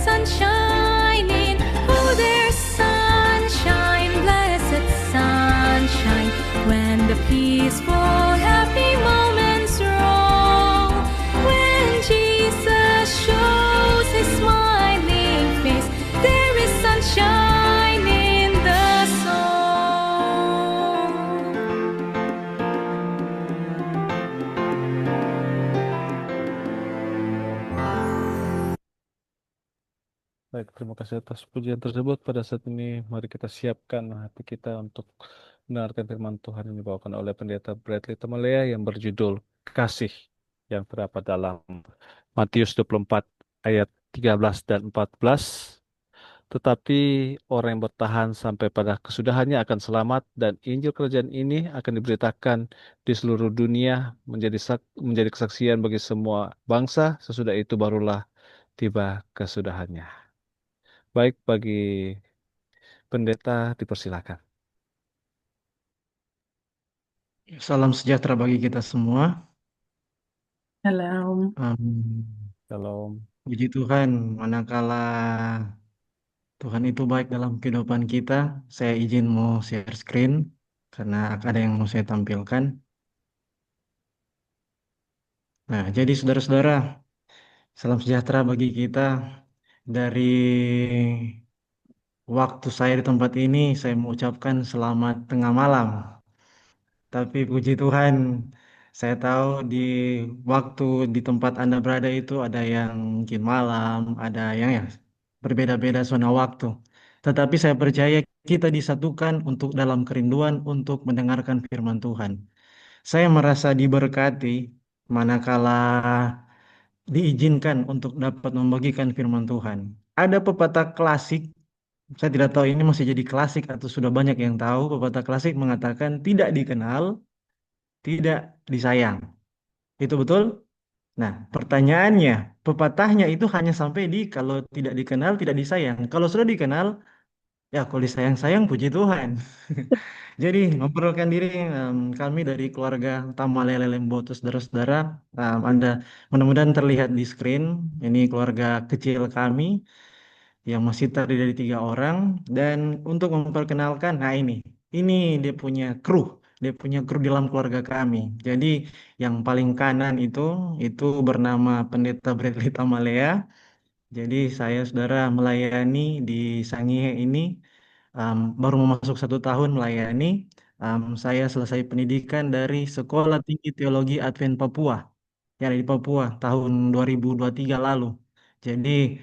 sun shining. Oh, there's sunshine, blessed sunshine, when the peaceful, happy moments roll. When Jesus shows his smiling face, there is sunshine in the soul. Baik, terima kasih atas pujian tersebut. Pada saat ini, mari kita siapkan hati kita untuk mendengarkan firman Tuhan yang dibawakan oleh Pendeta Bradley Tamalea yang berjudul Kasih, yang terdapat dalam Matius 24 ayat 13 dan 14. Tetapi orang yang bertahan sampai pada kesudahannya akan selamat, dan Injil Kerajaan ini akan diberitakan di seluruh dunia menjadi kesaksian bagi semua bangsa. Sesudah itu barulah tiba kesudahannya. Baik, bagi pendeta dipersilakan. Salam sejahtera bagi kita semua. Salam. Shalom. Puji Tuhan, manakala Tuhan itu baik dalam kehidupan kita. Saya izin mau share screen karena ada yang mau saya tampilkan. Nah, jadi saudara-saudara, salam sejahtera bagi kita. Dari waktu saya di tempat ini, saya mengucapkan selamat tengah malam. Tapi puji Tuhan, saya tahu di waktu di tempat Anda berada itu ada yang mungkin malam, ada yang ya berbeda-beda zona waktu. Tetapi saya percaya kita disatukan untuk dalam kerinduan untuk mendengarkan firman Tuhan. Saya merasa diberkati manakala diizinkan untuk dapat membagikan firman Tuhan. Ada pepatah klasik, saya tidak tahu ini masih jadi klasik atau sudah banyak yang tahu. Pepatah klasik mengatakan tidak dikenal tidak disayang. Itu betul? Nah, pertanyaannya, pepatahnya itu hanya sampai di kalau tidak dikenal, tidak disayang. Kalau sudah dikenal, ya kalau disayang-sayang, puji Tuhan. Jadi, memperkenalkan diri, kami dari keluarga Tamalele Lemboto, saudara-saudara. Anda mudah-mudahan terlihat di screen. Ini keluarga kecil kami yang masih terdiri dari 3 orang. Dan untuk memperkenalkan, nah ini dia punya kru dalam keluarga kami. Jadi yang paling kanan itu bernama Pendeta Bradley Tamalea. Jadi saya saudara melayani di Sangihe ini, baru memasuk 1 tahun melayani. Saya selesai pendidikan dari Sekolah Tinggi Teologi Advent Papua yang ada di Papua tahun 2023 lalu. Jadi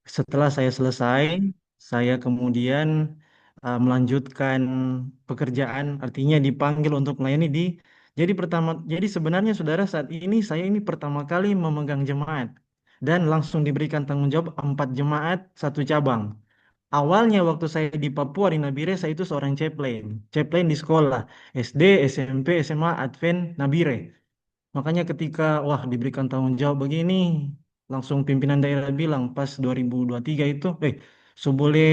setelah saya selesai, saya kemudian melanjutkan pekerjaan, artinya dipanggil untuk melayani jadi sebenarnya saudara saat ini saya ini pertama kali memegang jemaat dan langsung diberikan tanggung jawab 4 jemaat 1 cabang. Awalnya waktu saya di Papua di Nabire saya itu seorang chaplain di sekolah SD, SMP, SMA Advent Nabire. Makanya ketika wah diberikan tanggung jawab begini, langsung pimpinan daerah bilang pas 2023 itu, so boleh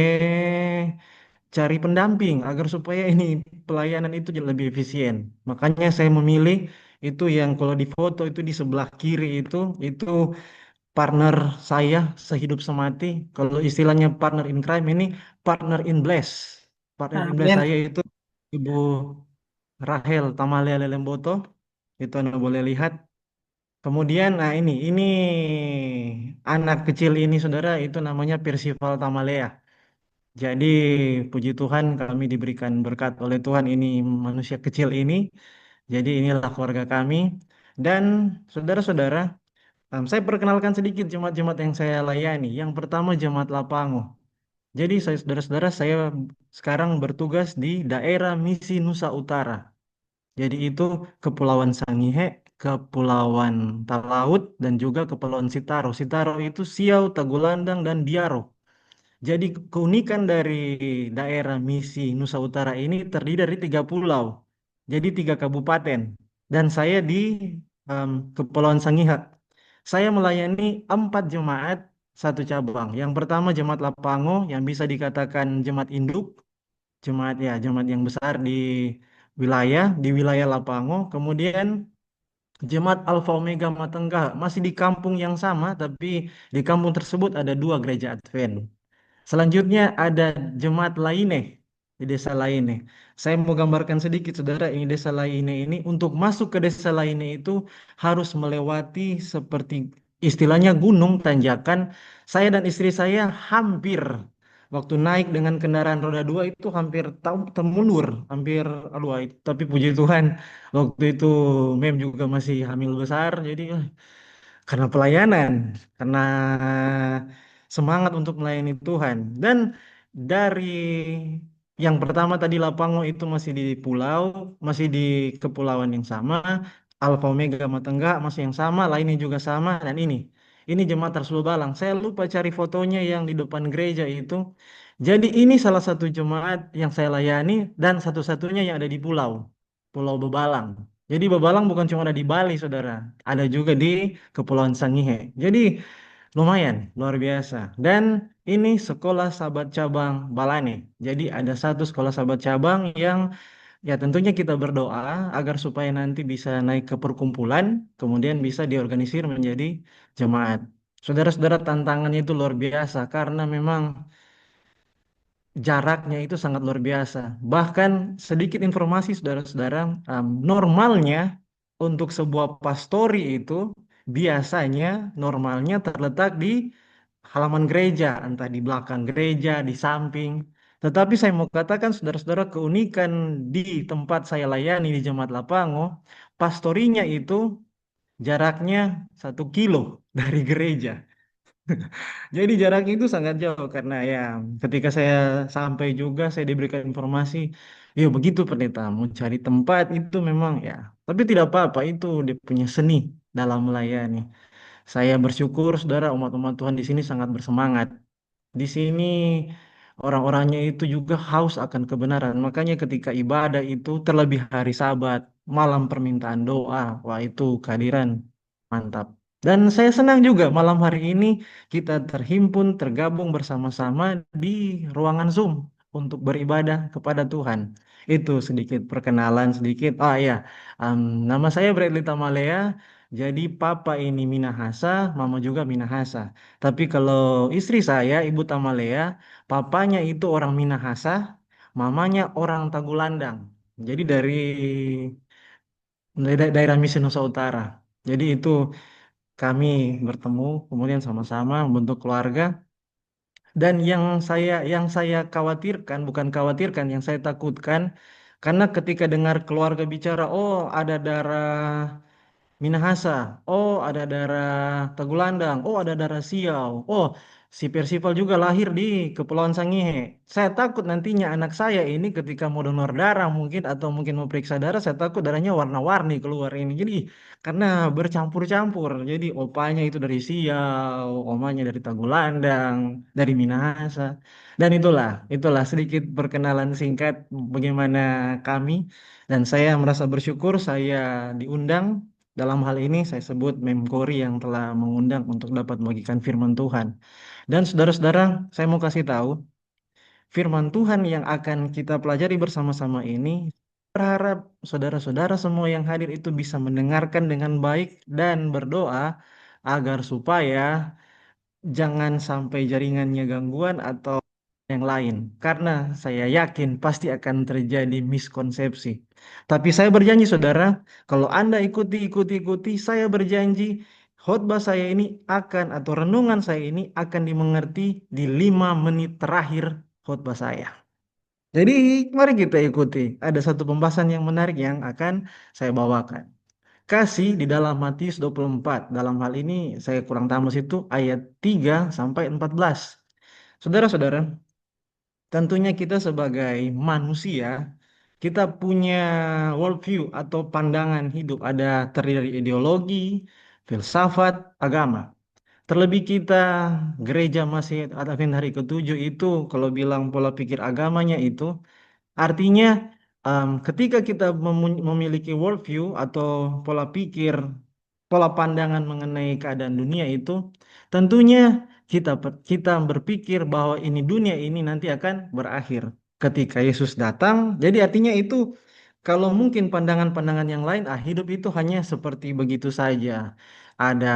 cari pendamping agar supaya ini pelayanan itu jadi lebih efisien. Makanya saya memilih itu yang kalau di foto itu di sebelah kiri itu partner saya sehidup semati. Kalau istilahnya partner in crime ini partner in bless. Partner in bless Amin. saya itu Ibu Rahel Tamalia Lelemboto. Itu Anda boleh lihat. Kemudian, nah ini anak kecil ini saudara itu namanya Percival Tamalea. Jadi puji Tuhan kami diberikan berkat oleh Tuhan ini manusia kecil ini. Jadi inilah keluarga kami. Dan saudara-saudara, saya perkenalkan sedikit jemaat-jemaat yang saya layani. Yang pertama jemaat Lapango. Jadi saya saudara-saudara saya sekarang bertugas di daerah Misi Nusa Utara. Jadi itu Kepulauan Sangihe, Kepulauan Talaut, dan juga Kepulauan Sitaro. Sitaro itu Siau, Tagulandang, dan Biaro. Jadi keunikan dari daerah Misi Nusa Utara ini terdiri dari 3 pulau. Jadi 3 kabupaten. Dan saya di Kepulauan Sangihe. Saya melayani 4 jemaat 1 cabang. Yang pertama jemaat Lapango yang bisa dikatakan jemaat induk. Jemaat yang besar di wilayah Lapango. Kemudian Jemaat Alfa Omega Matengah masih di kampung yang sama, tapi di kampung tersebut ada dua gereja Advent. Selanjutnya ada jemaat lainnya di desa lainnya. Saya mau gambarkan sedikit, saudara. Ini desa lainnya ini untuk masuk ke desa lainnya itu harus melewati seperti istilahnya gunung tanjakan. Saya dan istri saya hampir waktu naik dengan kendaraan roda dua itu hampir termundur, hampir aduh. Tapi puji Tuhan waktu itu Mem juga masih hamil besar, jadi karena pelayanan, karena semangat untuk melayani Tuhan. Dan dari yang pertama tadi Lapango itu masih di pulau, masih di kepulauan yang sama, Alfa Omega Matengga masih yang sama, lainnya juga sama, dan ini jemaat Rasul Balang. Saya lupa cari fotonya yang di depan gereja itu. Jadi ini salah satu jemaat yang saya layani dan satu-satunya yang ada di Pulau Bebalang. Jadi Bebalang bukan cuma ada di Bali, saudara, ada juga di Kepulauan Sangihe. Jadi lumayan, luar biasa. Dan ini sekolah sahabat cabang Balane. Jadi ada satu sekolah sahabat cabang yang ya tentunya kita berdoa agar supaya nanti bisa naik ke perkumpulan, kemudian bisa diorganisir menjadi jemaat. Saudara-saudara, tantangannya itu luar biasa karena memang jaraknya itu sangat luar biasa. Bahkan sedikit informasi saudara-saudara, normalnya untuk sebuah pastori itu biasanya normalnya terletak di halaman gereja, entah di belakang gereja, di samping. Tetapi saya mau katakan saudara-saudara, keunikan di tempat saya layani di Jemaat Lapango, pastorinya itu jaraknya 1 kilo dari gereja. Jadi jaraknya itu sangat jauh karena ya ketika saya sampai juga saya diberikan informasi, ya begitu pendeta mau cari tempat itu memang ya, tapi tidak apa-apa itu dia punya seni dalam melayani. Saya bersyukur saudara umat-umat Tuhan di sini sangat bersemangat. Di sini orang-orangnya itu juga haus akan kebenaran. Makanya ketika ibadah itu terlebih hari Sabat, malam permintaan doa, wah itu kehadiran mantap. Dan saya senang juga malam hari ini kita terhimpun, tergabung bersama-sama di ruangan Zoom untuk beribadah kepada Tuhan. Itu sedikit perkenalan sedikit. Oh ya, em, nama saya Bradley Tamalea. Jadi papa ini Minahasa, mama juga Minahasa. Tapi kalau istri saya, Ibu Tamalea, papanya itu orang Minahasa, mamanya orang Tagulandang. Jadi dari daerah Misi Nusa Utara. Jadi itu kami bertemu, kemudian sama-sama membentuk keluarga. Dan yang saya khawatirkan, bukan khawatirkan, yang saya takutkan, karena ketika dengar keluarga bicara, oh ada darah Minahasa, oh ada darah Tagulandang, oh ada darah Siau, oh si Persival juga lahir di Kepulauan Sangihe. Saya takut nantinya anak saya ini ketika mau donor darah mungkin atau mungkin mau periksa darah, saya takut darahnya warna-warni keluar ini. Jadi karena bercampur-campur, jadi opanya itu dari Siau, omanya dari Tagulandang, dari Minahasa, dan itulah sedikit perkenalan singkat bagaimana kami. Dan saya merasa bersyukur saya diundang dalam hal ini saya sebut Memkori yang telah mengundang untuk dapat membagikan firman Tuhan. Dan saudara-saudara, saya mau kasih tahu, firman Tuhan yang akan kita pelajari bersama-sama ini, berharap saudara-saudara semua yang hadir itu bisa mendengarkan dengan baik dan berdoa agar supaya jangan sampai jaringannya gangguan atau yang lain. Karena saya yakin pasti akan terjadi miskonsepsi. Tapi saya berjanji saudara, kalau Anda ikuti, saya berjanji khotbah saya ini akan atau renungan saya ini akan dimengerti di 5 menit terakhir khotbah saya. Jadi mari kita ikuti. Ada satu pembahasan yang menarik yang akan saya bawakan. Kasih di dalam Matius 24. Dalam hal ini saya kurang tahu situ ayat 3 sampai 14. Saudara-saudara, tentunya kita sebagai manusia, kita punya worldview atau pandangan hidup. Ada terdiri dari ideologi, filsafat, agama. Terlebih kita gereja masih Advent hari ketujuh itu kalau bilang pola pikir agamanya itu artinya ketika kita memiliki worldview atau pola pikir, pola pandangan mengenai keadaan dunia itu, tentunya kita berpikir bahwa ini dunia ini nanti akan berakhir ketika Yesus datang. Jadi artinya itu Kalau mungkin pandangan-pandangan yang lain, hidup itu hanya seperti begitu saja. Ada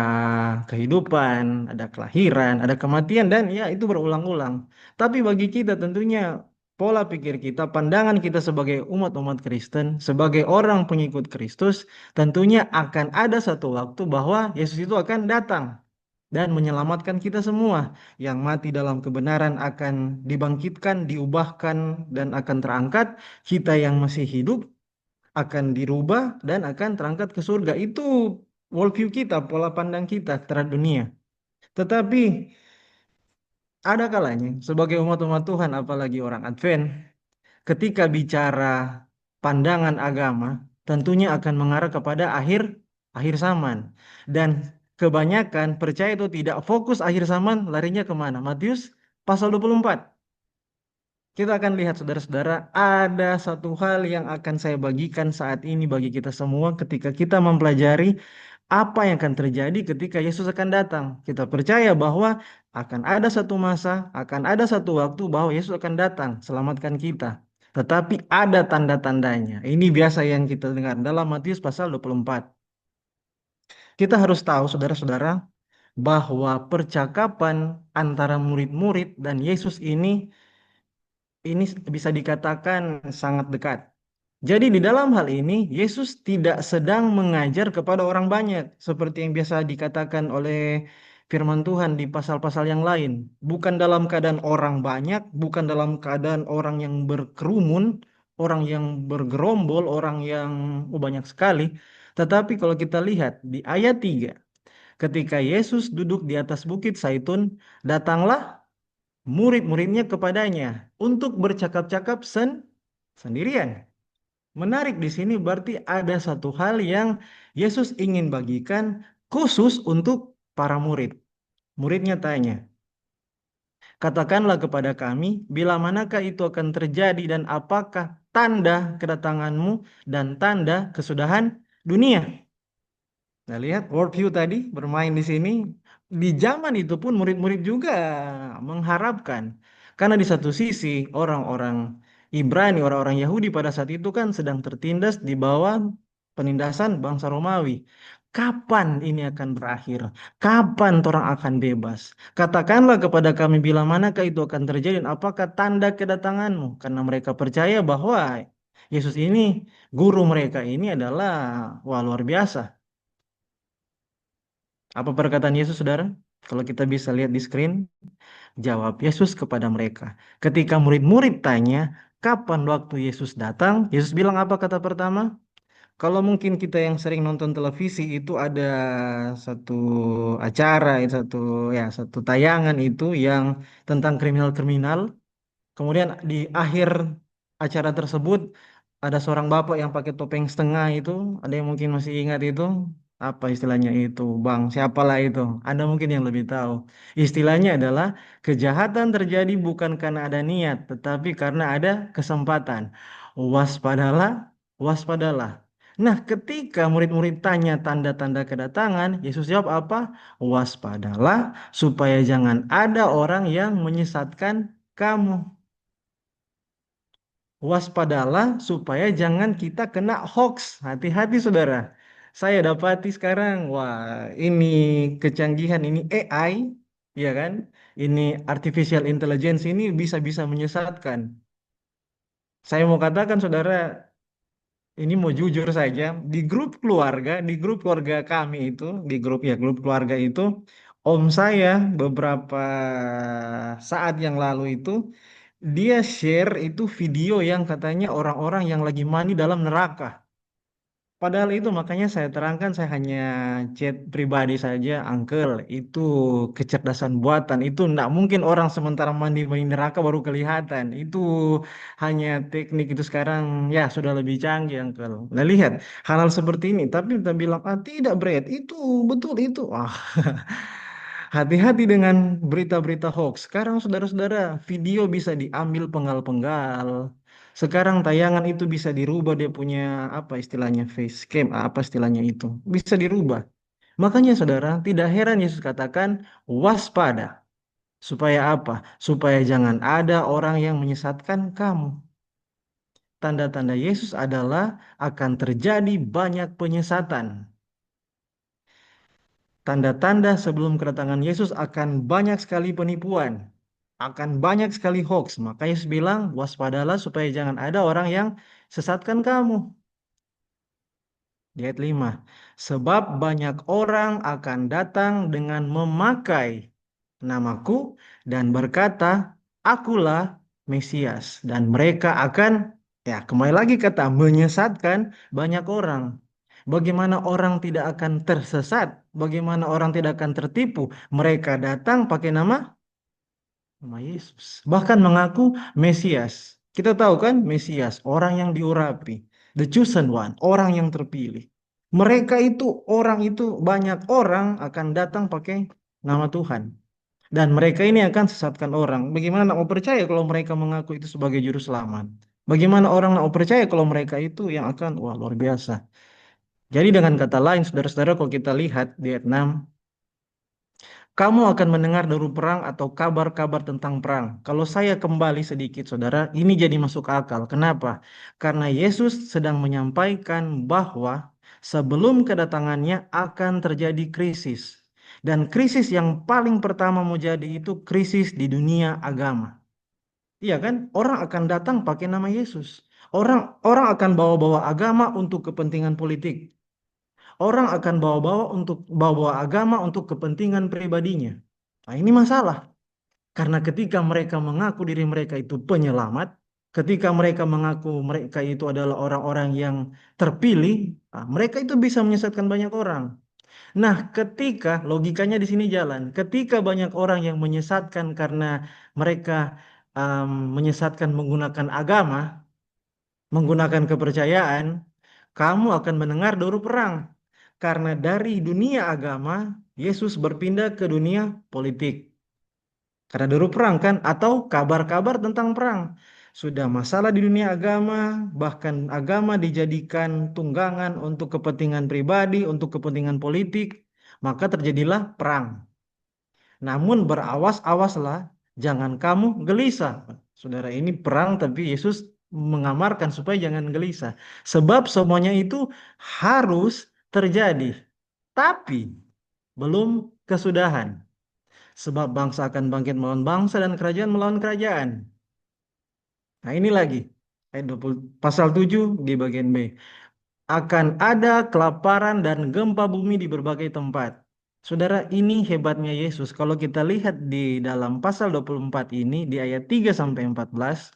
kehidupan, ada kelahiran, ada kematian, dan ya itu berulang-ulang. Tapi bagi kita tentunya pola pikir kita, pandangan kita sebagai umat-umat Kristen, sebagai orang pengikut Kristus, tentunya akan ada satu waktu bahwa Yesus itu akan datang dan menyelamatkan kita semua. Yang mati dalam kebenaran akan dibangkitkan, diubahkan, dan akan terangkat. Kita yang masih hidup akan dirubah dan akan terangkat ke surga. Itu worldview kita, pola pandang kita terhadap dunia. Tetapi ada kalanya sebagai umat-umat Tuhan, apalagi orang Advent, ketika bicara pandangan agama, tentunya akan mengarah kepada akhir akhir zaman. Dan kebanyakan percaya itu tidak fokus akhir zaman, larinya kemana? Matius pasal 24. Kita akan lihat saudara-saudara, ada satu hal yang akan saya bagikan saat ini bagi kita semua ketika kita mempelajari apa yang akan terjadi ketika Yesus akan datang. Kita percaya bahwa akan ada satu masa, akan ada satu waktu bahwa Yesus akan datang, selamatkan kita. Tetapi ada tanda-tandanya. Ini biasa yang kita dengar dalam Matius pasal 24. Kita harus tahu, saudara-saudara, bahwa percakapan antara murid-murid dan Yesus ini bisa dikatakan sangat dekat. Jadi di dalam hal ini Yesus tidak sedang mengajar kepada orang banyak seperti yang biasa dikatakan oleh firman Tuhan di pasal-pasal yang lain. Bukan dalam keadaan orang banyak, bukan dalam keadaan orang yang berkerumun, orang yang bergerombol, orang yang banyak sekali. Tetapi kalau kita lihat di ayat 3, ketika Yesus duduk di atas bukit Zaitun, datanglah murid-muridnya kepadanya untuk bercakap-cakap sendirian. Menarik di sini berarti ada satu hal yang Yesus ingin bagikan khusus untuk para murid. Muridnya tanya, katakanlah kepada kami, bila manakah itu akan terjadi dan apakah tanda kedatanganmu dan tanda kesudahan dunia? Nah, lihat worldview tadi bermain di sini. Di zaman itu pun murid-murid juga mengharapkan. Karena di satu sisi orang-orang Ibrani, orang-orang Yahudi pada saat itu kan sedang tertindas di bawah penindasan bangsa Romawi. Kapan ini akan berakhir? Kapan orang akan bebas? Katakanlah kepada kami bila manakah itu akan terjadi dan apakah tanda kedatanganmu? Karena mereka percaya bahwa Yesus ini, guru mereka ini adalah wah luar biasa. Apa perkataan Yesus, saudara? Kalau kita bisa lihat di screen, jawab Yesus kepada mereka. Ketika murid-murid tanya, kapan waktu Yesus datang? Yesus bilang apa kata pertama? Kalau mungkin kita yang sering nonton televisi itu ada satu acara, satu tayangan itu yang tentang kriminal-kriminal. Kemudian di akhir acara tersebut ada seorang bapak yang pakai topeng setengah itu. Ada yang mungkin masih ingat itu? Apa istilahnya itu, Bang? Siapalah itu? Anda mungkin yang lebih tahu. Istilahnya adalah kejahatan terjadi bukan karena ada niat, tetapi karena ada kesempatan. Waspadalah, waspadalah. Nah, ketika murid-murid tanya tanda-tanda kedatangan, Yesus jawab apa? Waspadalah supaya jangan ada orang yang menyesatkan kamu. Waspadalah supaya jangan kita kena hoax. Hati-hati saudara. Saya dapati sekarang, wah ini kecanggihan, ini AI, ya kan? Ini artificial intelligence ini bisa-bisa menyesatkan. Saya mau katakan saudara, ini mau jujur saja, di grup keluarga kami itu, grup keluarga itu, om saya beberapa saat yang lalu itu, dia share itu video yang katanya orang-orang yang lagi mandi dalam neraka. Padahal itu makanya saya terangkan, saya hanya chat pribadi saja, Uncle, itu kecerdasan buatan, itu enggak mungkin orang sementara mandi di neraka baru kelihatan. Itu hanya teknik itu sekarang ya sudah lebih canggih, Uncle. Nah, lihat hal-hal seperti ini, tapi kita bilang, tidak, Brad, itu betul itu. Wah, hati-hati dengan berita-berita hoax. Sekarang saudara-saudara, video bisa diambil penggal-penggal. Sekarang tayangan itu bisa dirubah, dia punya apa istilahnya face cam, apa istilahnya itu. Bisa dirubah. Makanya saudara, tidak heran Yesus katakan waspada. Supaya apa? Supaya jangan ada orang yang menyesatkan kamu. tanda-tanda Yesus adalah akan terjadi banyak penyesatan. Tanda-tanda sebelum kedatangan Yesus akan banyak sekali penipuan, akan banyak sekali hoax. Maka Yesus bilang, waspadalah supaya jangan ada orang yang sesatkan kamu. Di ayat 5, sebab banyak orang akan datang dengan memakai namaku dan berkata, akulah Mesias. Dan mereka akan, ya kembali lagi kata, menyesatkan banyak orang. Bagaimana orang tidak akan tersesat? Bagaimana orang tidak akan tertipu? Mereka datang pakai nama Yesus. Bahkan mengaku Mesias. Kita tahu kan Mesias, orang yang diurapi. The chosen one, orang yang terpilih. Mereka itu, orang itu, banyak orang akan datang pakai nama Tuhan. Dan mereka ini akan sesatkan orang. Bagaimana nak mau percaya kalau mereka mengaku itu sebagai juru selamat? Bagaimana orang nak mau percaya kalau mereka itu yang akan, wah luar biasa. Jadi dengan kata lain, saudara-saudara, kalau kita lihat di ayat 6, kamu akan mendengar deru perang atau kabar-kabar tentang perang. Kalau saya kembali sedikit, saudara, ini jadi masuk akal. Kenapa? Karena Yesus sedang menyampaikan bahwa sebelum kedatangannya akan terjadi krisis. Dan krisis yang paling pertama mau jadi itu krisis di dunia agama. Iya kan? Orang akan datang pakai nama Yesus. Orang orang akan bawa-bawa agama untuk kepentingan politik. Orang akan bawa-bawa agama untuk kepentingan pribadinya. Nah, ini masalah. Karena ketika mereka mengaku diri mereka itu penyelamat, ketika mereka mengaku mereka itu adalah orang-orang yang terpilih, nah, mereka itu bisa menyesatkan banyak orang. Nah, ketika logikanya di sini jalan, ketika banyak orang yang menyesatkan karena mereka menyesatkan menggunakan agama, menggunakan kepercayaan, kamu akan mendengar deru perang. Karena dari dunia agama, Yesus berpindah ke dunia politik. Karena deru perang kan, atau kabar-kabar tentang perang. Sudah masalah di dunia agama, bahkan agama dijadikan tunggangan untuk kepentingan pribadi, untuk kepentingan politik, maka terjadilah perang. Namun berawas-awaslah, jangan kamu gelisah. Saudara, ini perang tapi Yesus mengamarkan supaya jangan gelisah. Sebab semuanya itu harus terjadi. Tapi belum kesudahan. Sebab bangsa akan bangkit melawan bangsa dan kerajaan melawan kerajaan. Nah ini lagi. Ayat 20, pasal 7 di bagian B. Akan ada kelaparan dan gempa bumi di berbagai tempat. Saudara, ini hebatnya Yesus. Kalau kita lihat di dalam pasal 24 ini, di ayat 3 sampai 14,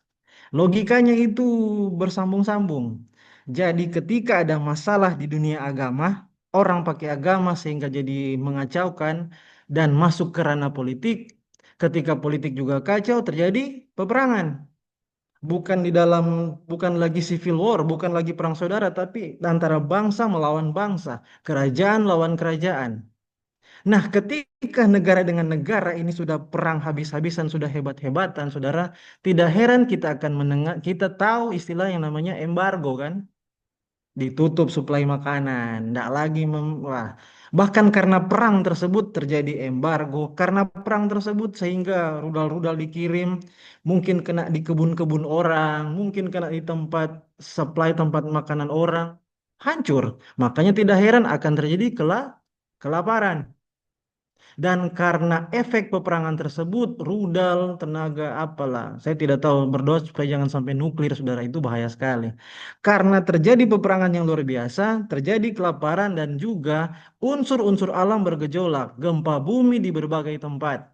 logikanya itu bersambung-sambung. Jadi ketika ada masalah di dunia agama, orang pakai agama sehingga jadi mengacaukan dan masuk ke ranah politik. Ketika politik juga kacau, terjadi peperangan. Bukan lagi civil war, bukan lagi perang saudara, tapi antara bangsa melawan bangsa, kerajaan lawan kerajaan. Nah, ketika negara dengan negara ini sudah perang habis-habisan, sudah hebat-hebatan, saudara, tidak heran kita akan mendengar, kita tahu istilah yang namanya embargo kan? Ditutup suplai makanan, tidak lagi wah. Bahkan karena perang tersebut terjadi embargo, karena perang tersebut sehingga rudal-rudal dikirim, mungkin kena di kebun-kebun orang, mungkin kena di tempat supply tempat makanan orang, hancur. Makanya tidak heran akan terjadi kelaparan. Dan karena efek peperangan tersebut, rudal, tenaga, apalah. Saya tidak tahu, berdoa supaya jangan sampai nuklir, saudara, itu bahaya sekali. Karena terjadi peperangan yang luar biasa, terjadi kelaparan dan juga unsur-unsur alam bergejolak, gempa bumi di berbagai tempat.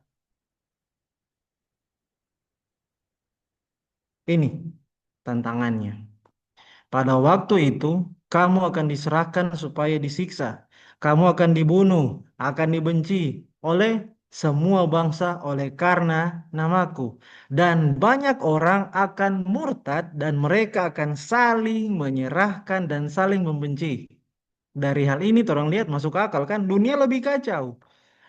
Ini tantangannya. Pada waktu itu, kamu akan diserahkan supaya disiksa. Kamu akan dibunuh, akan dibenci oleh semua bangsa oleh karena namaku. Dan banyak orang akan murtad dan mereka akan saling menyerahkan dan saling membenci. Dari hal ini orang lihat masuk akal kan, dunia lebih kacau.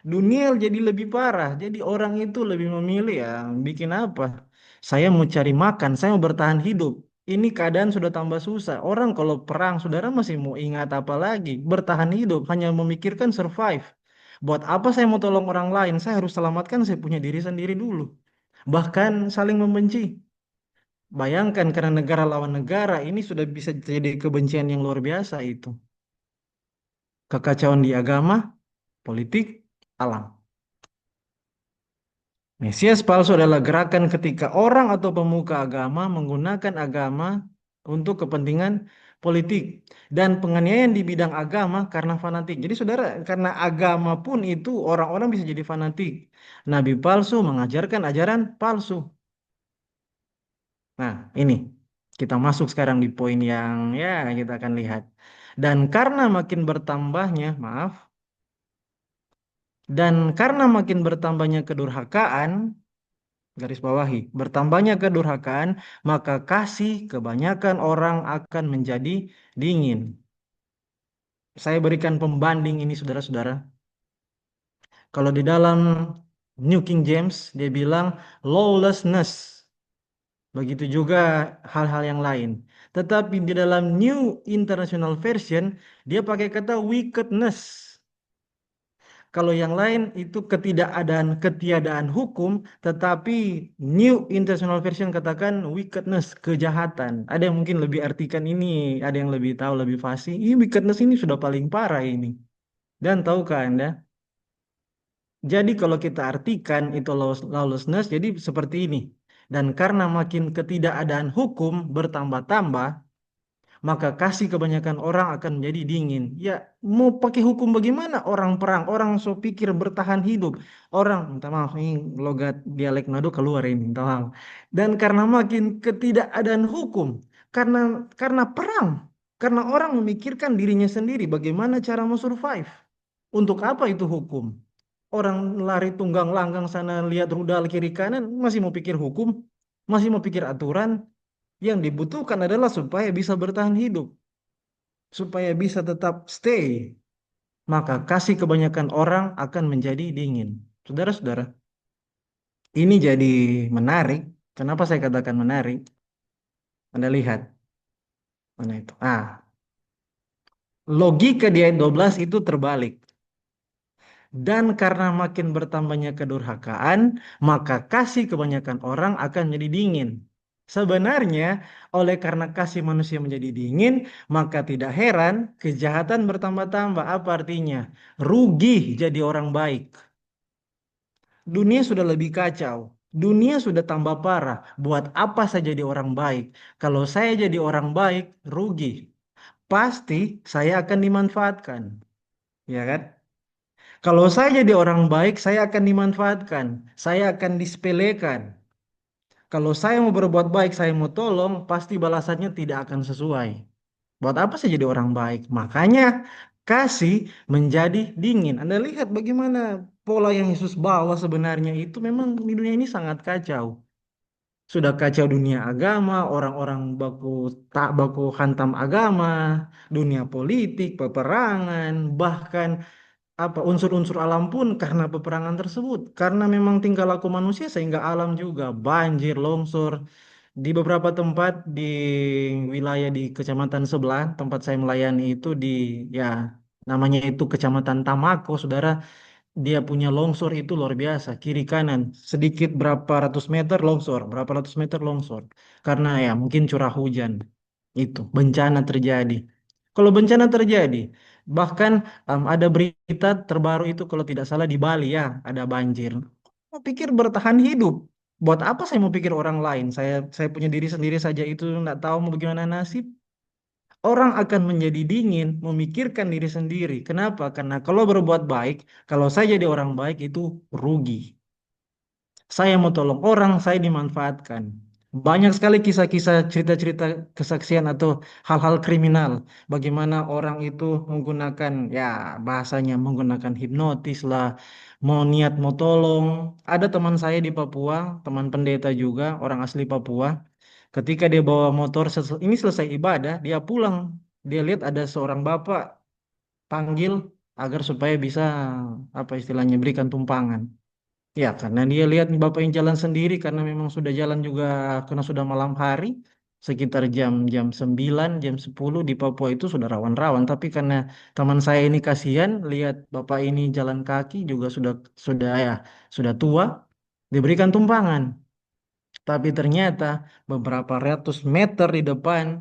Dunia jadi lebih parah. Jadi orang itu lebih memilih ya bikin apa? Saya mau cari makan, saya mau bertahan hidup. Ini keadaan sudah tambah susah. Orang kalau perang, saudara masih mau ingat apa lagi? Bertahan hidup, hanya memikirkan survive. Buat apa saya mau tolong orang lain? Saya harus selamatkan saya punya diri sendiri dulu. Bahkan saling membenci. Bayangkan karena negara lawan negara ini sudah bisa jadi kebencian yang luar biasa itu. Kekacauan di agama, politik, alam. Mesias palsu adalah gerakan ketika orang atau pemuka agama menggunakan agama untuk kepentingan politik dan penganiayaan di bidang agama karena fanatik. Jadi saudara, karena agama pun itu orang-orang bisa jadi fanatik. Nabi palsu mengajarkan ajaran palsu. Nah, ini kita masuk sekarang di poin yang ya kita akan lihat. Dan karena makin bertambahnya, maaf, dan karena makin bertambahnya kedurhakaan, garis bawahi, bertambahnya kedurhakaan, maka kasih kebanyakan orang akan menjadi dingin. Saya berikan pembanding ini saudara-saudara. Kalau di dalam New King James, dia bilang lawlessness. Begitu juga hal-hal yang lain. Tetapi di dalam New International Version, dia pakai kata wickedness. Kalau yang lain itu ketiadaan hukum, tetapi New International Version katakan wickedness, kejahatan. Ada yang mungkin lebih artikan ini, ada yang lebih tahu, lebih fasih. Ini wickedness ini sudah paling parah ini. Dan tahukah Anda? Jadi kalau kita artikan itu lawlessness, jadi seperti ini. Dan karena makin ketidakadaan hukum bertambah-tambah, maka kasih kebanyakan orang akan menjadi dingin. Ya, mau pakai hukum bagaimana? Orang perang, orang so pikir bertahan hidup. Orang, minta maaf, ini logat dialek Nado keluar ini, minta maaf. Dan karena makin ketidakadaan hukum, karena perang, karena orang memikirkan dirinya sendiri, bagaimana cara mau survive. Untuk apa itu hukum? Orang lari tunggang langgang sana lihat rudal kiri kanan, masih mau pikir hukum, masih mau pikir aturan. Yang dibutuhkan adalah supaya bisa bertahan hidup, supaya bisa tetap stay. Maka kasih kebanyakan orang akan menjadi dingin. Saudara-saudara, ini jadi menarik. Kenapa saya katakan menarik? Anda lihat, mana itu? Logika di ayat 12 itu terbalik. Dan karena makin bertambahnya kedurhakaan, maka kasih kebanyakan orang akan menjadi dingin. Sebenarnya, oleh karena kasih manusia menjadi dingin, maka tidak heran kejahatan bertambah-tambah. Apa artinya? Rugi jadi orang baik. Dunia sudah lebih kacau. Dunia sudah tambah parah. Buat apa saya jadi orang baik? Kalau saya jadi orang baik, rugi. Pasti saya akan dimanfaatkan. Ya kan? Kalau saya jadi orang baik, saya akan dimanfaatkan. Saya akan disepelekan. Kalau saya mau berbuat baik, saya mau tolong, pasti balasannya tidak akan sesuai. Buat apa saya jadi orang baik? Makanya kasih menjadi dingin. Anda lihat bagaimana pola yang Yesus bawa sebenarnya itu memang di dunia ini sangat kacau. Sudah kacau dunia agama, orang-orang baku tak baku hantam agama, dunia politik, peperangan, bahkan apa unsur-unsur alam pun karena peperangan tersebut. Karena memang tingkah laku manusia sehingga alam juga banjir, longsor. Di beberapa tempat di wilayah di kecamatan sebelah tempat saya melayani itu di ya namanya itu Kecamatan Tamako, saudara, dia punya longsor itu luar biasa, kiri kanan sedikit berapa ratus meter longsor, berapa ratus meter longsor. Karena ya mungkin curah hujan itu bencana terjadi. Kalau bencana terjadi, bahkan ada berita terbaru itu kalau tidak salah di Bali ya ada banjir. Mau pikir bertahan hidup. Buat apa saya mau pikir orang lain? Saya punya diri sendiri saja itu nggak tahu mau bagaimana nasib. Orang akan menjadi dingin, memikirkan diri sendiri. Kenapa? Karena kalau berbuat baik, kalau saya jadi orang baik itu rugi. Saya mau tolong orang, saya dimanfaatkan. Banyak sekali kisah-kisah, cerita-cerita kesaksian atau hal-hal kriminal. Bagaimana orang itu menggunakan, ya bahasanya menggunakan hipnotis lah, mau niat mau tolong. Ada teman saya di Papua, teman pendeta juga, orang asli Papua. Ketika dia bawa motor, ini selesai ibadah, dia pulang. Dia lihat ada seorang bapak panggil agar supaya bisa apa istilahnya berikan tumpangan. Ya, karena dia lihat bapak yang jalan sendiri karena memang sudah jalan juga karena sudah malam hari sekitar jam-jam 9, jam 10 di Papua itu sudah rawan-rawan. Tapi karena teman saya ini kasihan lihat bapak ini jalan kaki juga sudah tua, diberikan tumpangan. Tapi ternyata beberapa ratus meter di depan,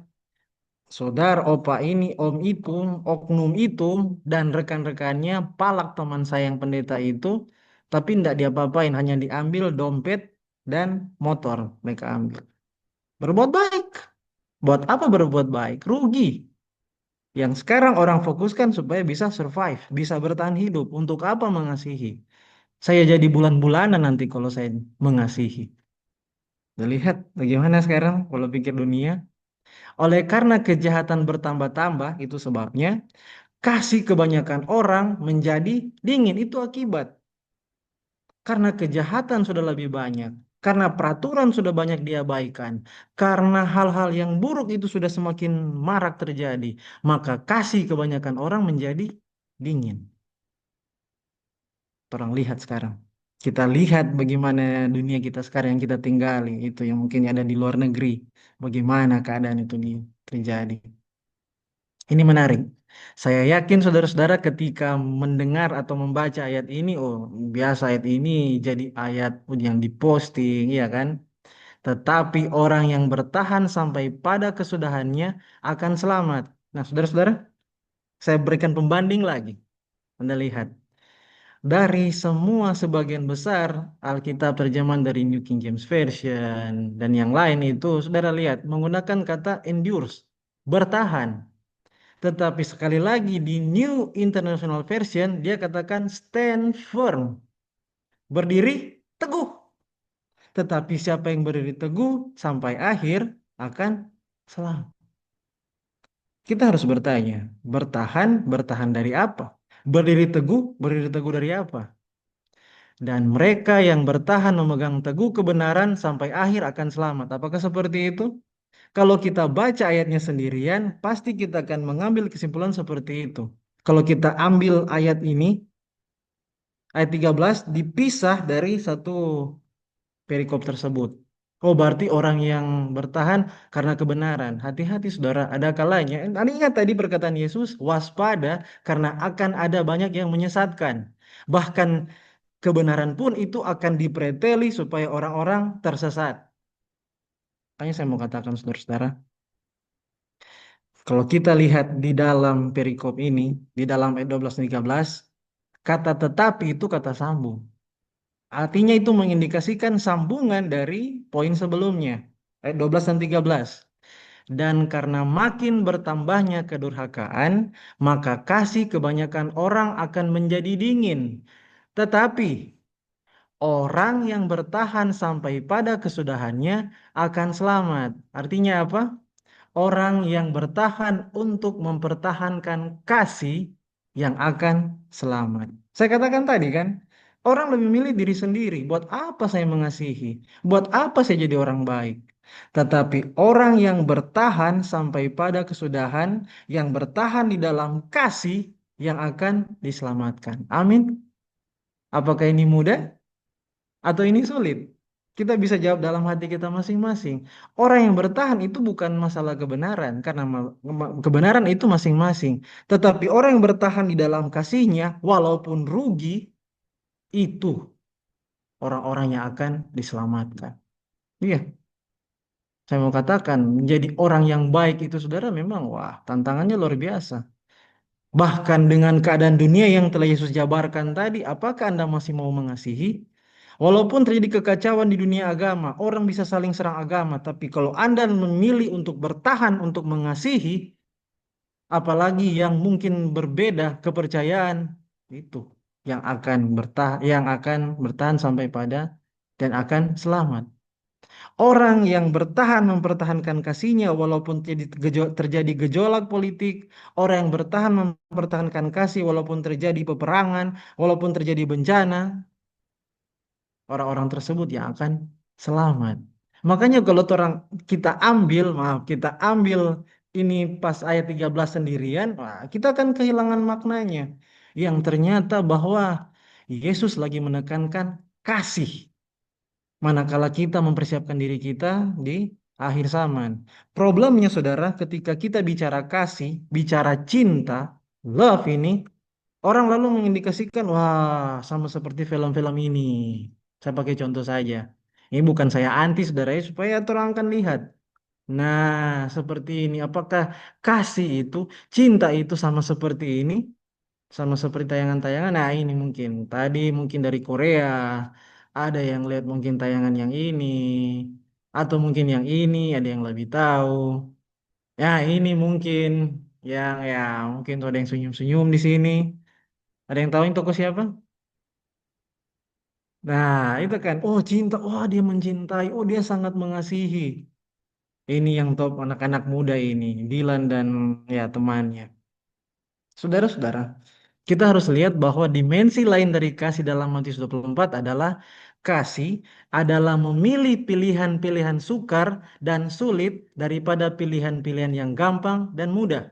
saudara, opa ini, om itu, oknum itu, dan rekan-rekannya palak teman saya yang pendeta itu, tapi tidak diapa-apain, hanya diambil dompet dan motor mereka ambil. Berbuat baik. Buat apa berbuat baik? Rugi. Yang sekarang orang fokuskan supaya bisa survive, bisa bertahan hidup. Untuk apa mengasihi? Saya jadi bulan-bulanan nanti kalau saya mengasihi. Udah lihat bagaimana sekarang kalau pikir dunia? Oleh karena kejahatan bertambah-tambah, itu sebabnya kasih kebanyakan orang menjadi dingin. Itu akibat. Karena kejahatan sudah lebih banyak. Karena peraturan sudah banyak diabaikan. Karena hal-hal yang buruk itu sudah semakin marak terjadi. Maka kasih kebanyakan orang menjadi dingin. Orang lihat sekarang. Kita lihat bagaimana dunia kita sekarang yang kita tinggali. Itu yang mungkin ada di luar negeri. Bagaimana keadaan itu terjadi. Ini menarik. Saya yakin saudara-saudara ketika mendengar atau membaca ayat ini, oh biasa ayat ini jadi ayat yang diposting, ya kan? Tetapi orang yang bertahan sampai pada kesudahannya akan selamat. Nah, saudara-saudara, saya berikan pembanding lagi. Anda lihat, dari semua sebagian besar Alkitab terjemahan dari New King James Version dan yang lain itu, saudara lihat menggunakan kata endures, bertahan. Tetapi sekali lagi di New International Version dia katakan stand firm, berdiri teguh. Tetapi siapa yang berdiri teguh sampai akhir akan selamat. Kita harus bertanya, bertahan, bertahan dari apa? Berdiri teguh dari apa? Dan mereka yang bertahan memegang teguh kebenaran sampai akhir akan selamat. Apakah seperti itu? Kalau kita baca ayatnya sendirian, pasti kita akan mengambil kesimpulan seperti itu. Kalau kita ambil ayat ini, ayat 13 dipisah dari satu perikop tersebut. Oh, berarti orang yang bertahan karena kebenaran. Hati-hati saudara, ada kalanya. Anda ingat tadi perkataan Yesus, waspada karena akan ada banyak yang menyesatkan. Bahkan kebenaran pun itu akan dipreteli supaya orang-orang tersesat. Makanya saya mau katakan saudara-saudara, kalau kita lihat di dalam perikop ini, di dalam ayat 12 dan 13, kata tetapi itu kata sambung. Artinya itu mengindikasikan sambungan dari poin sebelumnya, ayat 12 dan 13. Dan karena makin bertambahnya kedurhakaan, maka kasih kebanyakan orang akan menjadi dingin. Tetapi orang yang bertahan sampai pada kesudahannya akan selamat. Artinya apa? Orang yang bertahan untuk mempertahankan kasih yang akan selamat. Saya katakan tadi kan, orang lebih milih diri sendiri. Buat apa saya mengasihi? Buat apa saya jadi orang baik? Tetapi orang yang bertahan sampai pada kesudahan, yang bertahan di dalam kasih yang akan diselamatkan. Amin. Apakah ini mudah atau ini sulit? Kita bisa jawab dalam hati kita masing-masing. Orang yang bertahan itu bukan masalah kebenaran, karena kebenaran itu masing-masing. Tetapi orang yang bertahan di dalam kasihnya, walaupun rugi, itu orang-orang yang akan diselamatkan. Iya, saya mau katakan, menjadi orang yang baik itu saudara memang, wah, tantangannya luar biasa. Bahkan dengan keadaan dunia yang telah Yesus jabarkan tadi, apakah Anda masih mau mengasihi? Walaupun terjadi kekacauan di dunia agama, orang bisa saling serang agama, tapi kalau Anda memilih untuk bertahan untuk mengasihi, apalagi yang mungkin berbeda kepercayaan, itu yang akan bertahan sampai pada dan akan selamat. Orang yang bertahan mempertahankan kasihnya walaupun terjadi gejolak politik, orang yang bertahan mempertahankan kasih walaupun terjadi peperangan, walaupun terjadi bencana, orang-orang tersebut yang akan selamat. Makanya kalau orang kita ambil ini pas ayat 13 sendirian, wah, kita akan kehilangan maknanya. Yang ternyata bahwa Yesus lagi menekankan kasih. Manakala kita mempersiapkan diri kita di akhir zaman. Problemnya saudara, ketika kita bicara kasih, bicara cinta, love ini, orang lalu mengindikasikan, wah sama seperti film-film ini. Saya pakai contoh saja. Ini bukan saya anti saudara ya, supaya terangkan lihat. Nah, seperti ini. Apakah kasih itu, cinta itu sama seperti ini? Sama seperti tayangan-tayangan. Nah, ini mungkin. Tadi mungkin dari Korea. Ada yang lihat mungkin tayangan yang ini. Atau mungkin yang ini, ada yang lebih tahu. Ya, ini mungkin yang ya mungkin tuh ada yang senyum-senyum di sini. Ada yang tahu ini toko siapa? Nah, itu kan. Oh, cinta. Oh, dia mencintai. Oh, dia sangat mengasihi. Ini yang top anak-anak muda ini, Dilan dan ya temannya. Saudara-saudara, kita harus lihat bahwa dimensi lain dari kasih dalam Matius 24 adalah kasih adalah memilih pilihan-pilihan sukar dan sulit daripada pilihan-pilihan yang gampang dan mudah.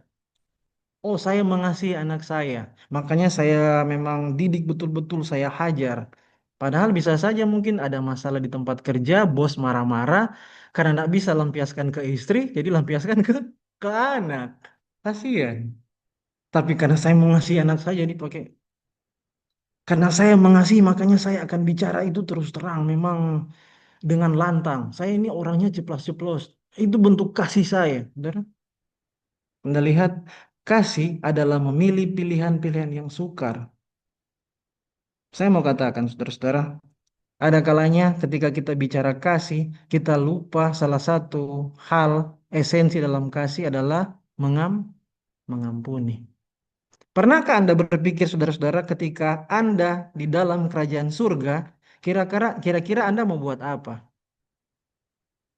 Oh, saya mengasihi anak saya. Makanya saya memang didik betul-betul, saya hajar. Padahal bisa saja mungkin ada masalah di tempat kerja, bos marah-marah karena tidak bisa lampiaskan ke istri, jadi lampiaskan ke anak. Kasihan. Tapi karena saya mengasihi anak saya, jadi pakai. Karena saya mengasihi, makanya saya akan bicara itu terus terang, memang dengan lantang. Saya ini orangnya ceplas-ceplos. Itu bentuk kasih saya. Saudara, Anda lihat, kasih adalah memilih pilihan-pilihan yang sukar. Saya mau katakan, saudara-saudara, ada kalanya ketika kita bicara kasih, kita lupa salah satu hal esensi dalam kasih adalah mengampuni. Pernahkah Anda berpikir, saudara-saudara, ketika Anda di dalam kerajaan surga, kira-kira Anda mau buat apa?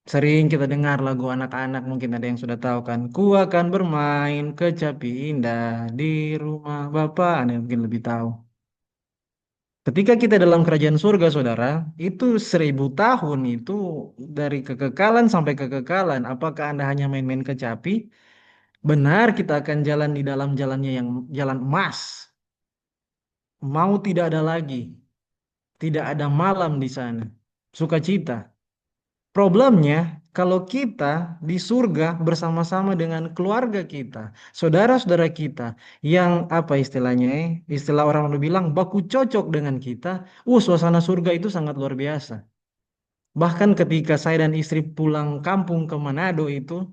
Sering kita dengar lagu anak-anak, mungkin ada yang sudah tahu kan. Ku akan bermain kecapi indah di rumah Bapa. Anda mungkin lebih tahu. Ketika kita dalam kerajaan surga, saudara, itu 1000 tahun itu dari kekekalan sampai kekekalan. Apakah Anda hanya main-main kecapi? Benar, kita akan jalan di dalam jalannya yang jalan emas. Mau tidak ada lagi. Tidak ada malam di sana. Sukacita. Problemnya, kalau kita di surga bersama-sama dengan keluarga kita, saudara-saudara kita, yang apa istilahnya, istilah orang udah bilang, baku cocok dengan kita, suasana surga itu sangat luar biasa. Bahkan ketika saya dan istri pulang kampung ke Manado itu,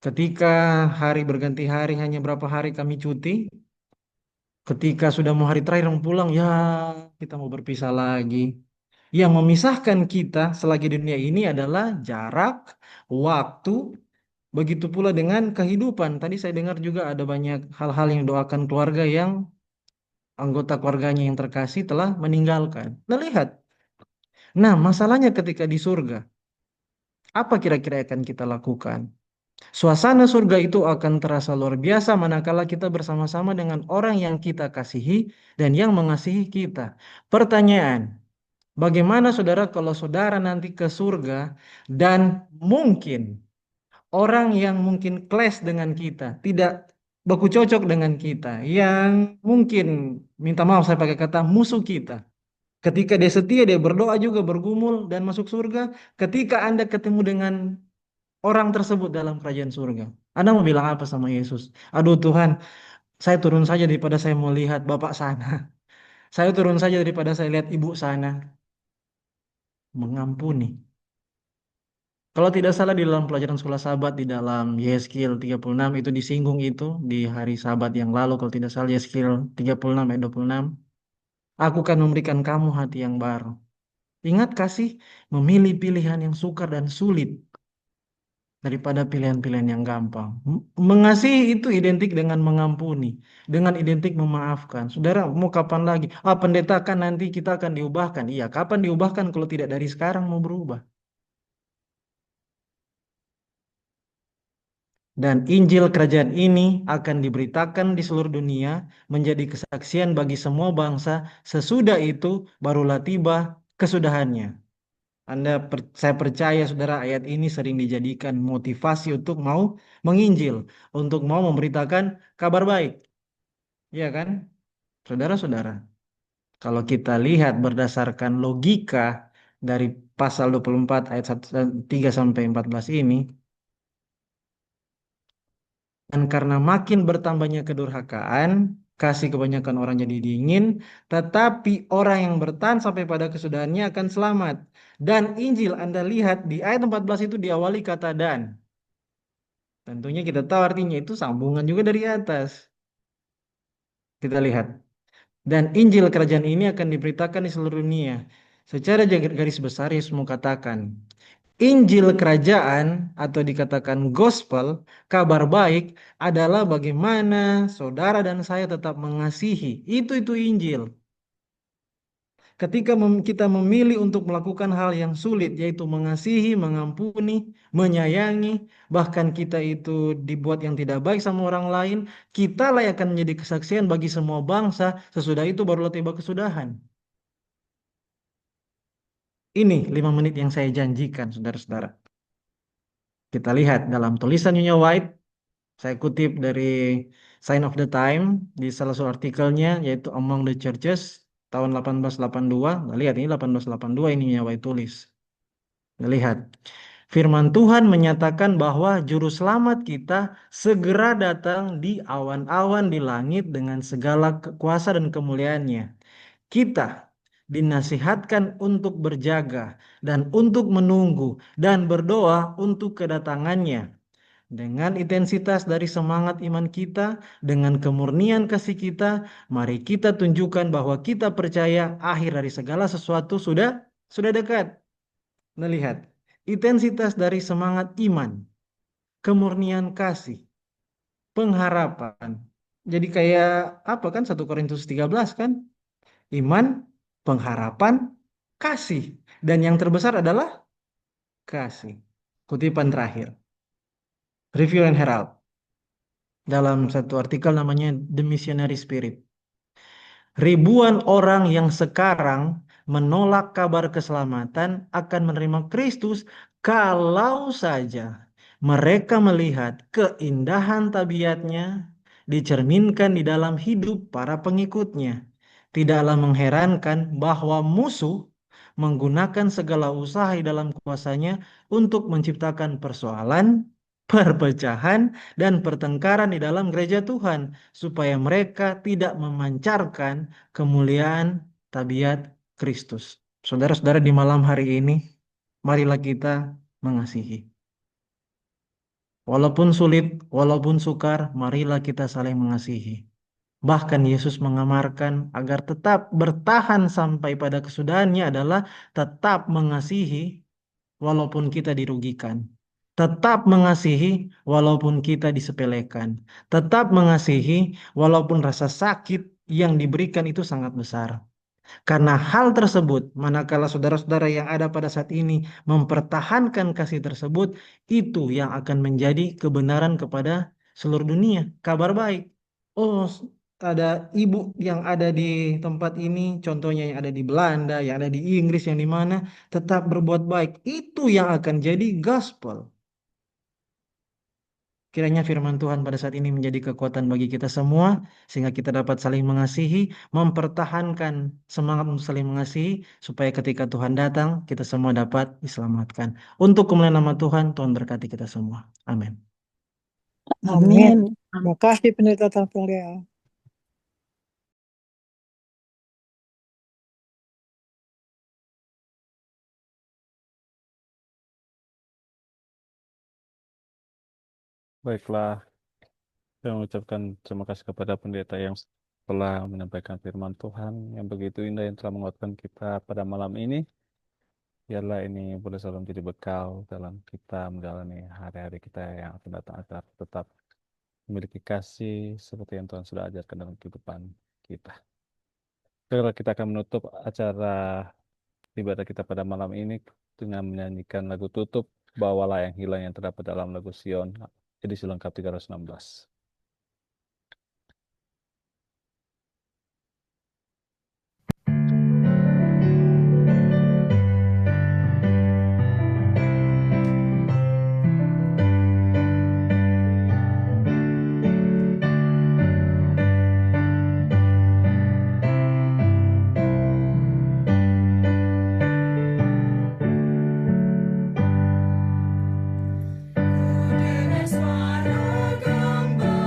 ketika hari berganti hari, hanya berapa hari kami cuti, ketika sudah mau hari terakhir mau pulang, ya kita mau berpisah lagi. Yang memisahkan kita selagi dunia ini adalah jarak, waktu, begitu pula dengan kehidupan. Tadi saya dengar juga ada banyak hal-hal yang doakan keluarga yang anggota keluarganya yang terkasih telah meninggalkan. Nah, lihat. Nah, masalahnya ketika di surga, apa kira-kira akan kita lakukan? Suasana surga itu akan terasa luar biasa manakala kita bersama-sama dengan orang yang kita kasihi dan yang mengasihi kita. Pertanyaan, bagaimana saudara kalau saudara nanti ke surga dan mungkin orang yang mungkin clash dengan kita, tidak baku cocok dengan kita, yang mungkin minta maaf saya pakai kata musuh kita. Ketika dia setia, dia berdoa juga bergumul dan masuk surga. Ketika Anda ketemu dengan orang tersebut dalam kerajaan surga, Anda mau bilang apa sama Yesus? Aduh Tuhan, saya turun saja daripada saya mau lihat Bapak sana. Saya turun saja daripada saya lihat Ibu sana. Mengampuni. Kalau tidak salah di dalam pelajaran sekolah Sabat di dalam Yeskil 36 itu disinggung itu di hari Sabat yang lalu kalau tidak salah Yeskil 36 ayat 26. Aku akan memberikan kamu hati yang baru. Ingat kasih memilih pilihan yang sukar dan sulit daripada pilihan-pilihan yang gampang. Mengasihi itu identik dengan mengampuni, dengan identik memaafkan. Saudara, mau kapan lagi? Pendeta kan nanti kita akan diubahkan. Iya, kapan diubahkan kalau tidak dari sekarang mau berubah? Dan Injil kerajaan ini akan diberitakan di seluruh dunia menjadi kesaksian bagi semua bangsa. Sesudah itu barulah tiba kesudahannya. Saya percaya saudara ayat ini sering dijadikan motivasi untuk mau menginjil, untuk mau memberitakan kabar baik. Ya kan? Saudara-saudara, kalau kita lihat berdasarkan logika dari pasal 24 ayat 3 sampai 14 ini, dan karena makin bertambahnya kedurhakaan, kasih kebanyakan orang jadi dingin, tetapi orang yang bertahan sampai pada kesudahannya akan selamat. Dan Injil Anda lihat di ayat 14 itu diawali kata dan. Tentunya kita tahu artinya itu sambungan juga dari atas. Kita lihat. Dan Injil kerajaan ini akan diberitakan di seluruh dunia. Secara garis besar Yesus mengatakan, Injil kerajaan atau dikatakan gospel, kabar baik adalah bagaimana saudara dan saya tetap mengasihi. Itu Injil. Ketika kita memilih untuk melakukan hal yang sulit, yaitu mengasihi, mengampuni, menyayangi, bahkan kita itu dibuat yang tidak baik sama orang lain, kita lah yang akan menjadi kesaksian bagi semua bangsa. Sesudah itu barulah tiba kesudahan. Ini 5 menit yang saya janjikan, saudara-saudara. Kita lihat dalam tulisan Nyonya White, saya kutip dari Sign of the Time di salah satu artikelnya, yaitu Among the Churches tahun 1882. Nah, lihat ini 1882 ini Nyonya White tulis. Nah, lihat. Firman Tuhan menyatakan bahwa juru selamat kita segera datang di awan-awan di langit dengan segala kuasa dan kemuliaannya. Kita dinasihatkan untuk berjaga dan untuk menunggu dan berdoa untuk kedatangannya. Dengan intensitas dari semangat iman kita, dengan kemurnian kasih kita, mari kita tunjukkan bahwa kita percaya akhir dari segala sesuatu sudah dekat. Nah, lihat, intensitas dari semangat iman, kemurnian kasih, pengharapan. Jadi kayak apa kan 1 Korintus 13 kan? Iman, pengharapan, kasih. Dan yang terbesar adalah kasih. Kutipan terakhir. Review and Herald. Dalam satu artikel namanya The Missionary Spirit. Ribuan orang yang sekarang menolak kabar keselamatan akan menerima Kristus kalau saja mereka melihat keindahan tabiatnya dicerminkan di dalam hidup para pengikutnya. Tidaklah mengherankan bahwa musuh menggunakan segala usaha di dalam kuasanya untuk menciptakan persoalan, perpecahan, dan pertengkaran di dalam gereja Tuhan, supaya mereka tidak memancarkan kemuliaan tabiat Kristus. Saudara-saudara, di malam hari ini, marilah kita mengasihi. Walaupun sulit, walaupun sukar, marilah kita saling mengasihi. Bahkan Yesus mengamarkan agar tetap bertahan sampai pada kesudahannya adalah tetap mengasihi walaupun kita dirugikan. Tetap mengasihi walaupun kita disepelekan. Tetap mengasihi walaupun rasa sakit yang diberikan itu sangat besar. Karena hal tersebut, manakala saudara-saudara yang ada pada saat ini mempertahankan kasih tersebut, itu yang akan menjadi kebenaran kepada seluruh dunia. Kabar baik. Oh, ada ibu yang ada di tempat ini, contohnya yang ada di Belanda, yang ada di Inggris, yang di mana tetap berbuat baik. Itu yang akan jadi gospel. Kiranya firman Tuhan pada saat ini menjadi kekuatan bagi kita semua, sehingga kita dapat saling mengasihi, mempertahankan semangat untuk saling mengasihi, supaya ketika Tuhan datang, kita semua dapat diselamatkan. Untuk kemuliaan nama Tuhan, Tuhan berkati kita semua. Amin. Amin. Terima kasih Pendeta Tantolia. Baiklah, saya mengucapkan terima kasih kepada pendeta yang telah menyampaikan firman Tuhan yang begitu indah yang telah menguatkan kita pada malam ini. Biarlah ini boleh selalu menjadi bekal dalam kita menjalani hari-hari kita yang akan datang agar tetap memiliki kasih seperti yang Tuhan sudah ajarkan dalam kehidupan kita. Sekarang kita akan menutup acara ibadah kita pada malam ini dengan menyanyikan lagu tutup Bawalah yang hilang yang terdapat dalam lagu Sion edisi lengkap 316. Suara gembala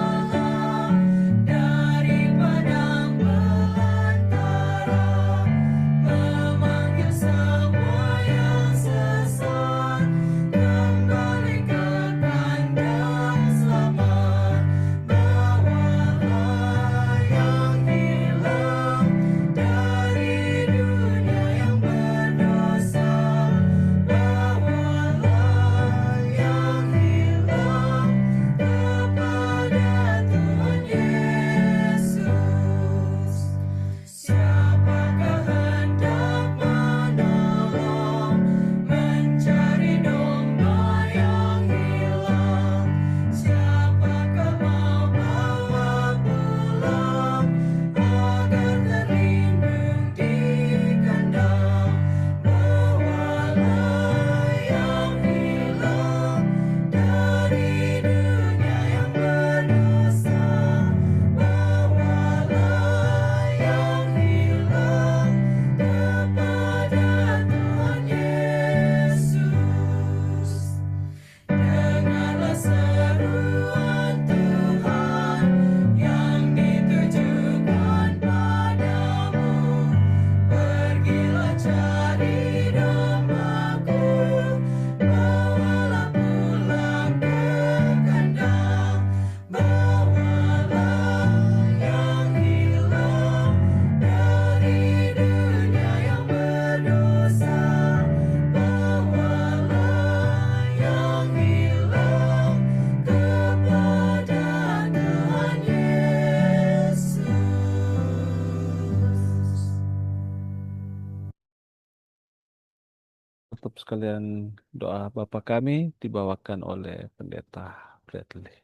sekalian, doa Bapa kami dibawakan oleh Pendeta Bradley.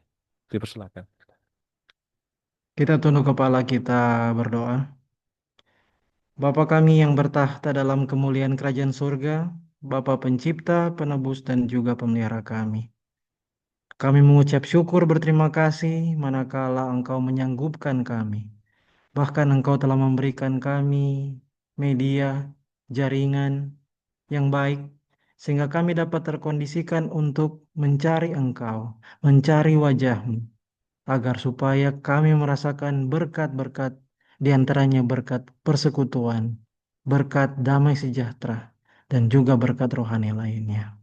Dipersilakan. Kita tunduk kepala kita berdoa. Bapa kami yang bertahta dalam kemuliaan kerajaan surga, Bapa pencipta, penebus, dan juga pemelihara kami. Kami mengucap syukur berterima kasih manakala Engkau menyanggupkan kami. Bahkan Engkau telah memberikan kami media, jaringan yang baik, sehingga kami dapat terkondisikan untuk mencari Engkau, mencari wajah-Mu, agar supaya kami merasakan berkat-berkat, di antaranya berkat persekutuan, berkat damai sejahtera, dan juga berkat rohani lainnya.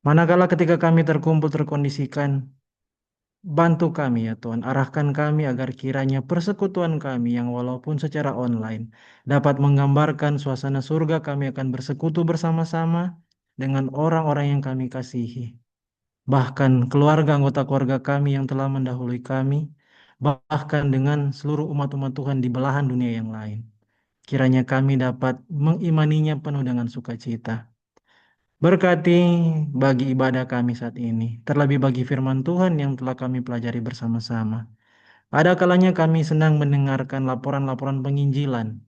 Manakala ketika kami terkumpul terkondisikan, bantu kami ya Tuhan, arahkan kami agar kiranya persekutuan kami yang walaupun secara online dapat menggambarkan suasana surga. Kami akan bersekutu bersama-sama dengan orang-orang yang kami kasihi. Bahkan keluarga anggota keluarga kami yang telah mendahului kami, bahkan dengan seluruh umat-umat Tuhan di belahan dunia yang lain. Kiranya kami dapat mengimaninya penuh dengan sukacita. Berkati bagi ibadah kami saat ini, terlebih bagi firman Tuhan yang telah kami pelajari bersama-sama. Ada kalanya kami senang mendengarkan laporan-laporan penginjilan,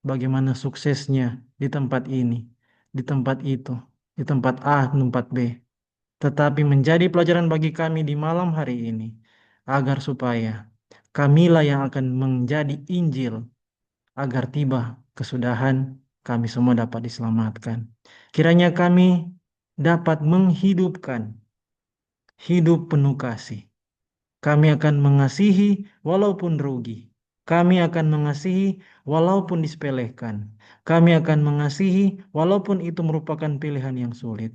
bagaimana suksesnya di tempat ini, di tempat itu, di tempat A, tempat B. Tetapi menjadi pelajaran bagi kami di malam hari ini, agar supaya kamilah yang akan menjadi Injil, agar tiba kesudahan kami semua dapat diselamatkan. Kiranya kami dapat menghidupkan hidup penuh kasih. Kami akan mengasihi walaupun rugi. Kami akan mengasihi walaupun disepelekan. Kami akan mengasihi walaupun itu merupakan pilihan yang sulit.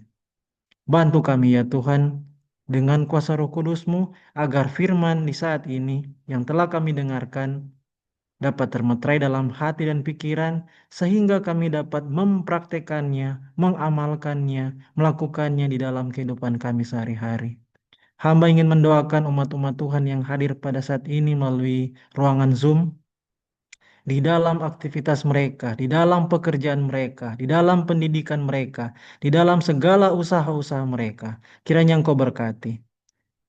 Bantu kami ya Tuhan dengan kuasa Roh Kudus-Mu agar firman di saat ini yang telah kami dengarkan dapat termeterai dalam hati dan pikiran sehingga kami dapat mempraktekannya, mengamalkannya, melakukannya di dalam kehidupan kami sehari-hari. Hamba ingin mendoakan umat-umat Tuhan yang hadir pada saat ini melalui ruangan Zoom, di dalam aktivitas mereka, di dalam pekerjaan mereka, di dalam pendidikan mereka, di dalam segala usaha-usaha mereka. Kiranya Engkau berkati.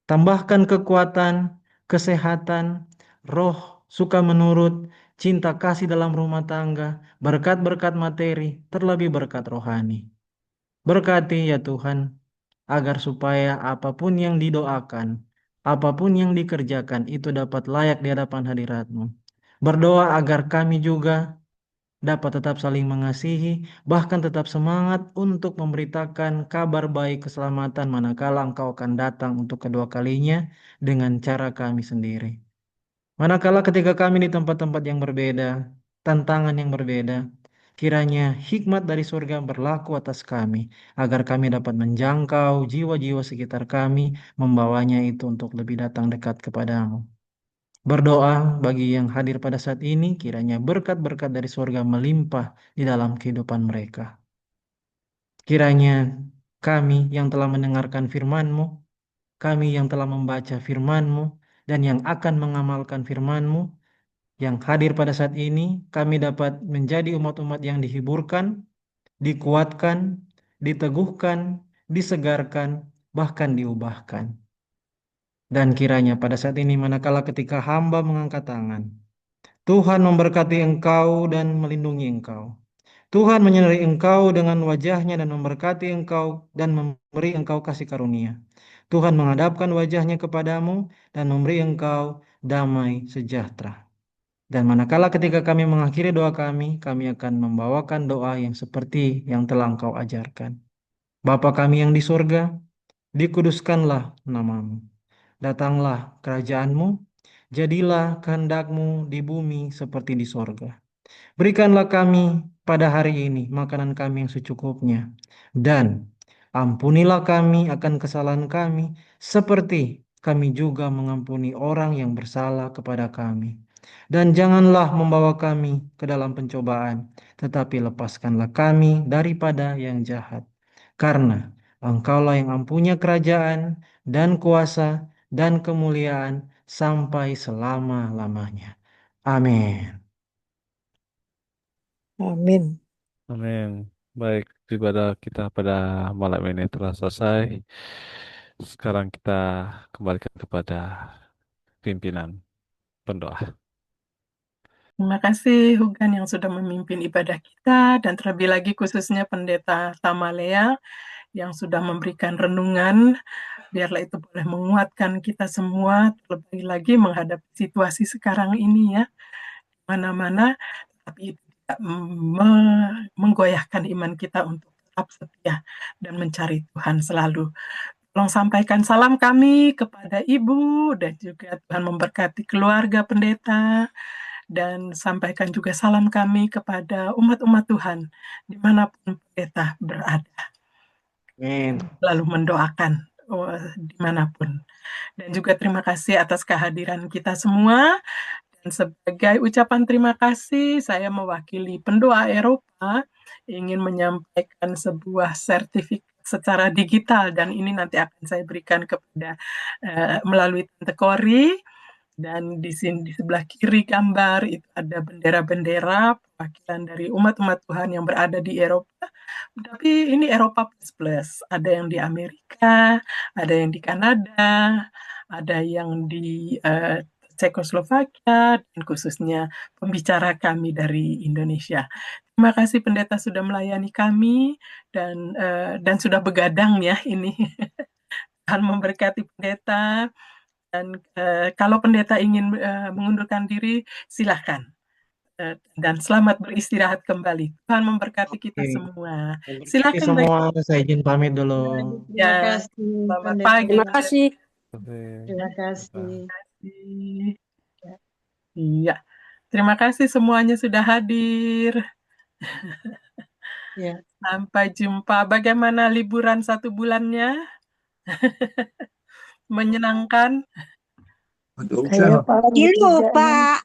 Tambahkan kekuatan, kesehatan, roh, suka menurut, cinta kasih dalam rumah tangga, berkat-berkat materi, terlebih berkat rohani. Berkati ya Tuhan, agar supaya apapun yang didoakan, apapun yang dikerjakan itu dapat layak di hadapan hadirat-Mu. Berdoa agar kami juga dapat tetap saling mengasihi, bahkan tetap semangat untuk memberitakan kabar baik keselamatan manakala Engkau akan datang untuk kedua kalinya dengan cara kami sendiri. Manakala ketika kami di tempat-tempat yang berbeda, tantangan yang berbeda, kiranya hikmat dari surga berlaku atas kami, agar kami dapat menjangkau jiwa-jiwa sekitar kami, membawanya itu untuk lebih datang dekat kepadamu. Berdoa bagi yang hadir pada saat ini, kiranya berkat-berkat dari surga melimpah di dalam kehidupan mereka. Kiranya kami yang telah mendengarkan firman-Mu, kami yang telah membaca firman-Mu, dan yang akan mengamalkan firman-Mu, yang hadir pada saat ini, kami dapat menjadi umat-umat yang dihiburkan, dikuatkan, diteguhkan, disegarkan, bahkan diubahkan. Dan kiranya pada saat ini manakala ketika hamba mengangkat tangan, Tuhan memberkati engkau dan melindungi engkau. Tuhan menyinari engkau dengan wajahnya dan memberkati engkau dan memberi engkau kasih karunia. Tuhan menghadapkan wajahnya kepadamu dan memberi engkau damai sejahtera. Dan manakala ketika kami mengakhiri doa kami akan membawakan doa yang seperti yang telah engkau ajarkan. Bapa kami yang di surga, dikuduskanlah namamu. Datanglah kerajaanmu, jadilah kehendakmu di bumi seperti di sorga. Berikanlah kami pada hari ini makanan kami yang secukupnya. Dan ampunilah kami akan kesalahan kami, seperti kami juga mengampuni orang yang bersalah kepada kami. Dan janganlah membawa kami ke dalam pencobaan, tetapi lepaskanlah kami daripada yang jahat. Karena Engkaulah yang mempunyai kerajaan dan kuasa dan kemuliaan sampai selama-lamanya. Amin. Amin. Amin. Baik, ibadah kita pada malam ini telah selesai. Sekarang kita kembalikan kepada pimpinan pendoa. Terima kasih Hugan yang sudah memimpin ibadah kita dan terlebih lagi khususnya Pendeta Tamalea yang sudah memberikan renungan. Biarlah itu boleh menguatkan kita semua terlebih lagi menghadapi situasi sekarang ini ya. Mana-mana tapi itu tidak menggoyahkan iman kita untuk tetap setia dan mencari Tuhan selalu. Tolong sampaikan salam kami kepada Ibu dan juga Tuhan memberkati keluarga pendeta. Dan sampaikan juga salam kami kepada umat-umat Tuhan dimanapun pendeta berada. Amin. Lalu mendoakan dimanapun. Dan juga terima kasih atas kehadiran kita semua. Dan sebagai ucapan terima kasih, saya mewakili pendoa Eropa ingin menyampaikan sebuah sertifikat secara digital dan ini nanti akan saya berikan kepada melalui Tante Kori. Dan di sini di sebelah kiri gambar itu ada bendera-bendera perwakilan dari umat-umat Tuhan yang berada di Eropa. Tapi ini Eropa plus. Ada yang di Amerika, ada yang di Kanada, ada yang di Cekoslovakia, dan khususnya pembicara kami dari Indonesia. Terima kasih pendeta sudah melayani kami dan sudah begadang ya ini. Tuhan memberkati pendeta. Dan kalau pendeta ingin mengundurkan diri, silahkan. Dan selamat beristirahat kembali. Tuhan memberkati kita Oke. semua. Memberkati Silakan semua, saya izin pamit dulu. Terima Ya, kasih, selamat Pendeta. pagi. Terima kasih. Terima kasih. Iya. Terima kasih semuanya sudah hadir. Ya. Sampai jumpa. Bagaimana liburan 1 bulannya? Menyenangkan? Kayak pagi lupa.